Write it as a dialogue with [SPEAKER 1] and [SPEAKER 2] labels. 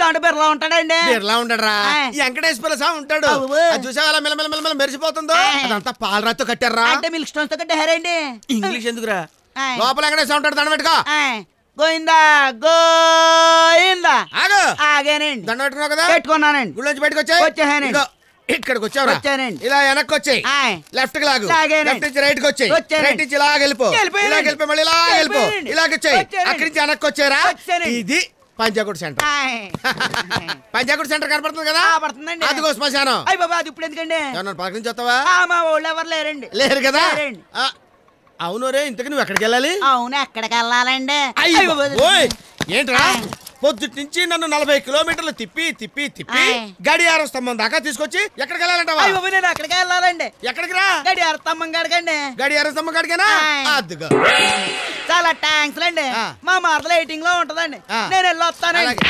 [SPEAKER 1] దాంట్లో బిర్లా ఉంటాడండి.
[SPEAKER 2] బిర్లా ఉంటాడరా? వెంకటేశ్వర స్వామి ఉంటాడు. చూసావా ఎలా మిలమిల మెరిసిపోతుందో? అదంతా పాలరాతో కట్టారా?
[SPEAKER 1] అంటే మిల్క్ స్టోన్స్ తో కట్టారండి.
[SPEAKER 2] ఇంగ్లీష్ ఎందుకురా? లోపల వెంకటేశ్వర ఉంటాడు, దండం పెట్టుకో.
[SPEAKER 1] గోయిందా గోయిందా.
[SPEAKER 2] ఆగానండి. దండం పెట్టుకున్నావు కదా?
[SPEAKER 1] పెట్టుకున్నానండి.
[SPEAKER 2] గుళ్ళోంచి బయటకు వచ్చాయి.
[SPEAKER 1] వచ్చానండి.
[SPEAKER 2] ఇక్కడికి వచ్చావురా?
[SPEAKER 1] వచ్చానండి.
[SPEAKER 2] ఇలా వెనక్కి వచ్చాయి, లెఫ్ట్ కి లాగు, లెఫ్ట్ నుంచి రైట్ కి వచ్చాయి, రైట్ నుంచి ఇలా వెళ్ళిపో, ఇలా వెళ్ళిపో, మళ్ళీ ఇలా వెళ్ళిపో, ఇలాగ వచ్చాయి, అక్కడి నుంచి వెనక్కి వచ్చారా? ఇది పంచాకుడు సెంటర్. పంచాకుడు సెంటర్ కనపడుతుంది కదా?
[SPEAKER 1] పడుతుందండి.
[SPEAKER 2] అదిగో శ్మశానం.
[SPEAKER 1] అయ్య బాబా, అది ఇప్పుడు ఎందుకండి?
[SPEAKER 2] ఏమన్నా పక్క నుంచి వస్తావా?
[SPEAKER 1] మా ఊళ్ళో ఎవరు లేరండి.
[SPEAKER 2] లేరు కదా? అవును రే, ఇంతకు నువ్వు ఎక్కడికి వెళ్ళాలి?
[SPEAKER 1] అవును, ఎక్కడికి వెళ్ళాలండి?
[SPEAKER 2] ఏంట్రా పొద్దుటి నుంచి నన్ను 40 కిలోమీటర్లు తిప్పి తిప్పి తిప్పి గడియారం స్తంభం దాకా తీసుకొచ్చి ఎక్కడికి వెళ్ళాలంటావా?
[SPEAKER 1] నేను అక్కడికి వెళ్ళాలండి.
[SPEAKER 2] ఎక్కడికి రా?
[SPEAKER 1] గడియార స్తంభం కాడికండి.
[SPEAKER 2] గడియారం స్తంభం కాడికేనా? అదిగో.
[SPEAKER 1] చాలా థ్యాంక్స్ అండి. మా మరదలు ఎయిటింగ్ లో ఉంటదండి. నేను వెళ్ళి వస్తానండి.